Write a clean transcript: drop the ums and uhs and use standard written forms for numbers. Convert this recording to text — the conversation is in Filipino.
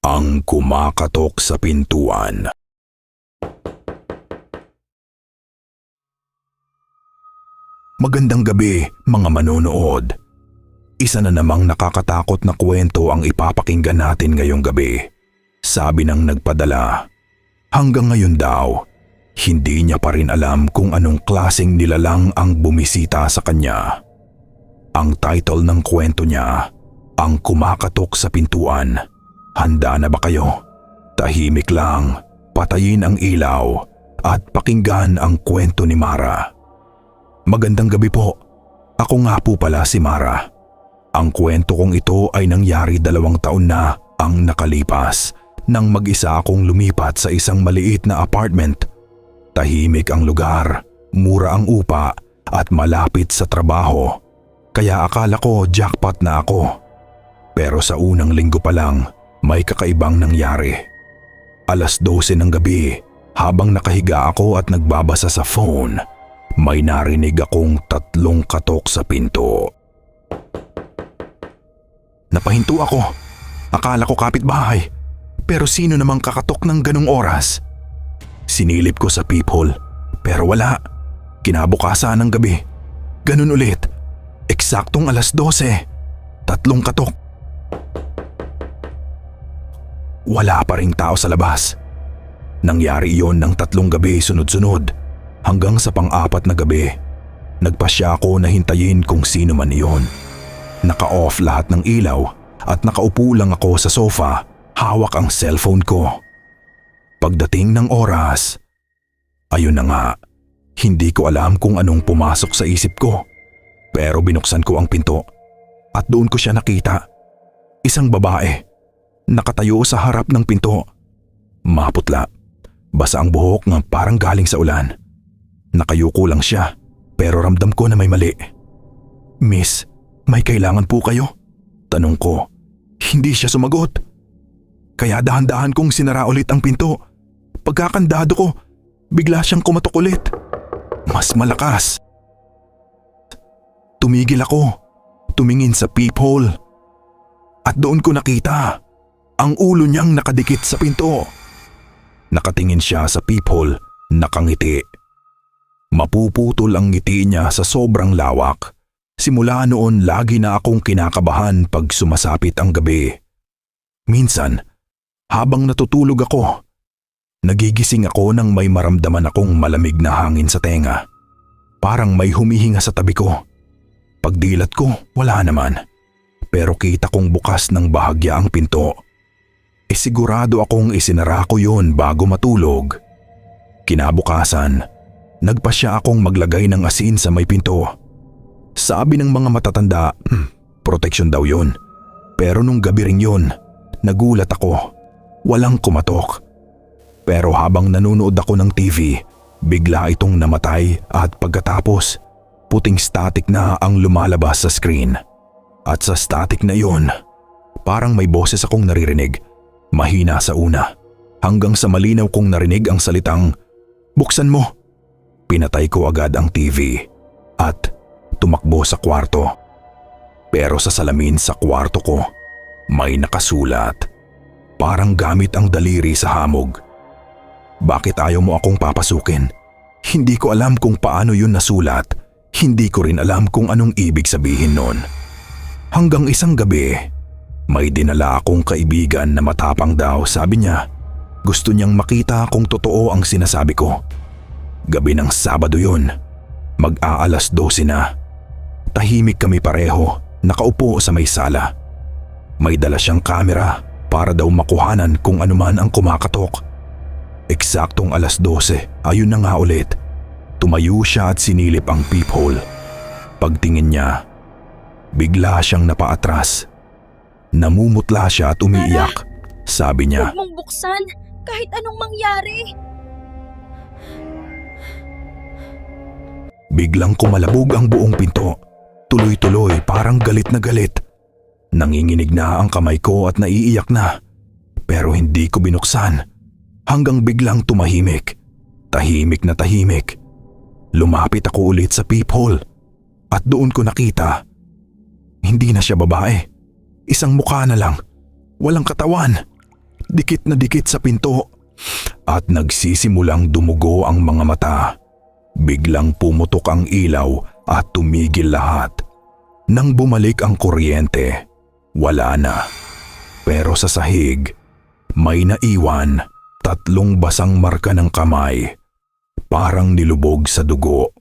Ang kumakatok sa pintuan. Magandang gabi, mga manonood. Isa na namang nakakatakot na kwento ang ipapakinggan natin ngayong gabi. Sabi ng nagpadala, hanggang ngayon daw, hindi niya pa rin alam kung anong klaseng nilalang ang bumisita sa kanya. Ang title ng kwento niya, Ang Kumakatok sa Pintuan. Handa na ba kayo? Tahimik lang, patayin ang ilaw at pakinggan ang kwento ni Mara. Magandang gabi po. Ako nga po pala si Mara. Ang kwento kong ito ay nangyari 2 taon na ang nakalipas nang mag-isa akong lumipat sa isang maliit na apartment. Tahimik ang lugar, mura ang upa at malapit sa trabaho. Kaya akala ko jackpot na ako. Pero sa unang linggo pa lang, may kakaibang nangyari. 12:00 ng gabi, habang nakahiga ako at nagbabasa sa phone, may narinig akong 3 katok sa pinto. Napahinto ako. Akala ko kapitbahay. Pero sino namang kakatok ng ganong oras? Sinilip ko sa peephole, pero wala. Kinabukasan ng gabi, ganun ulit. Eksaktong 12:00. 3 katok. Wala pa ring tao sa labas. Nangyari iyon ng 3 gabi sunod-sunod hanggang sa pang-4 na gabi. Nagpasya ako na hintayin kung sino man iyon. Naka-off lahat ng ilaw at nakaupo lang ako sa sofa, hawak ang cellphone ko. Pagdating ng oras, ayun na nga, hindi ko alam kung anong pumasok sa isip ko. Pero binuksan ko ang pinto at doon ko siya nakita. Isang babae, nakatayo sa harap ng pinto. Maputla, basa ang buhok nga parang galing sa ulan. Nakayuko lang siya pero ramdam ko na may mali. "Miss, may kailangan po kayo?" Tanong ko. Hindi siya sumagot. Kaya dahan-dahan kong sinara ulit ang pinto. Pagkakandado ko, bigla siyang kumatok ulit. Mas malakas. Tumigil ako, tumingin sa peephole. At doon ko nakita, ang ulo niyang nakadikit sa pinto. Nakatingin siya sa peephole, nakangiti. Mapuputol ang ngiti niya sa sobrang lawak. Simula noon lagi na akong kinakabahan pag sumasapit ang gabi. Minsan, habang natutulog ako, nagigising ako nang may maramdaman akong malamig na hangin sa tenga. Parang may humihinga sa tabi ko. Pagdilat ko, wala naman. Pero kita kong bukas ng bahagya ang pinto. Sigurado akong isinara ko yun bago matulog. Kinabukasan, nagpasya akong maglagay ng asin sa may pinto. Sabi ng mga matatanda, protection daw yun. Pero nung gabi rin yun, nagulat ako. Walang kumatok. Pero habang nanonood ako ng TV, bigla itong namatay at pagkatapos, puting static na ang lumalabas sa screen. At sa static na yun, parang may boses akong naririnig. Mahina sa una, hanggang sa malinaw kong narinig ang salitang, "Buksan mo." Pinatay ko agad ang TV at tumakbo sa kwarto. Pero sa salamin sa kwarto ko, may nakasulat. Parang gamit ang daliri sa hamog. "Bakit ayaw mo akong papasukin?" Hindi ko alam kung paano yun nasulat. Hindi ko rin alam kung anong ibig sabihin nun. Hanggang isang gabi, may dinala akong kaibigan na matapang daw. Sabi niya, gusto niyang makita kung totoo ang sinasabi ko. Gabi ng Sabado yun. Mag-aalas 12 na. Tahimik kami pareho, nakaupo sa may sala. May dala siyang kamera para daw makuhanan kung anuman ang kumakatok. Eksaktong 12:00, ayun na nga ulit. Tumayo siya at sinilip ang peephole. Pagtingin niya, bigla siyang napaatras. Namumutla siya at umiiyak. Sabi niya, "Huwag mong buksan kahit anong mangyari." Biglang kumalabog ang buong pinto. Tuloy-tuloy, parang galit na galit. Nanginginig na ang kamay ko at naiiyak na. Pero hindi ko binuksan. Hanggang biglang tumahimik. Tahimik na tahimik. Lumapit ako ulit sa peephole. At doon ko nakita, hindi na siya babae. Isang mukha na lang. Walang katawan. dikit na dikit sa pinto at nagsisimulang dumugo ang mga mata. Biglang pumutok ang ilaw at tumigil lahat. Nang bumalik ang kuryente, wala na. Pero sa sahig, may naiwan 3 basang marka ng kamay, parang nilubog sa dugo.